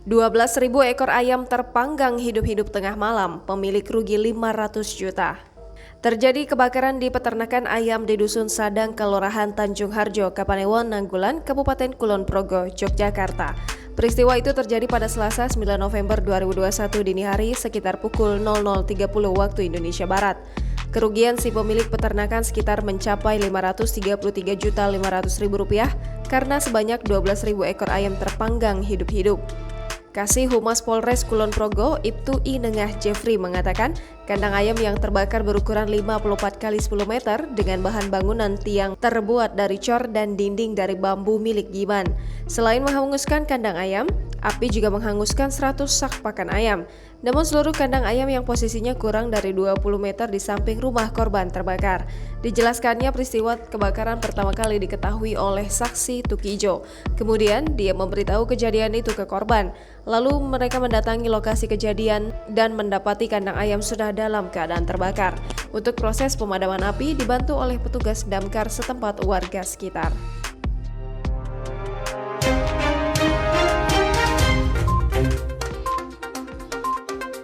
12.000 ekor ayam terpanggang hidup-hidup tengah malam, pemilik rugi 500 juta. Terjadi kebakaran di peternakan ayam di Dusun Sadang, Kelurahan Tanjung Harjo, Kapanewon, Nanggulan, Kabupaten Kulon Progo, Yogyakarta. Peristiwa itu terjadi pada Selasa 9 November 2021 dini hari sekitar pukul 00.30 waktu Indonesia Barat. Kerugian si pemilik peternakan sekitar mencapai Rp533.500.000 karena sebanyak 12.000 ekor ayam terpanggang hidup-hidup. Kasih Humas Polres Kulon Progo, Ibtu I Nengah Jeffrey mengatakan, kandang ayam yang terbakar berukuran 54 x 10 meter dengan bahan bangunan tiang terbuat dari cor dan dinding dari bambu milik Giman. Selain menghanguskan kandang ayam, api juga menghanguskan 100 sak pakan ayam. Namun seluruh kandang ayam yang posisinya kurang dari 20 meter di samping rumah korban terbakar. Dijelaskannya peristiwa kebakaran pertama kali diketahui oleh saksi Tukijo. Kemudian dia memberitahu kejadian itu ke korban. Lalu mereka mendatangi lokasi kejadian dan mendapati kandang ayam sudah dalam keadaan terbakar. Untuk proses pemadaman api dibantu oleh petugas damkar setempat warga sekitar.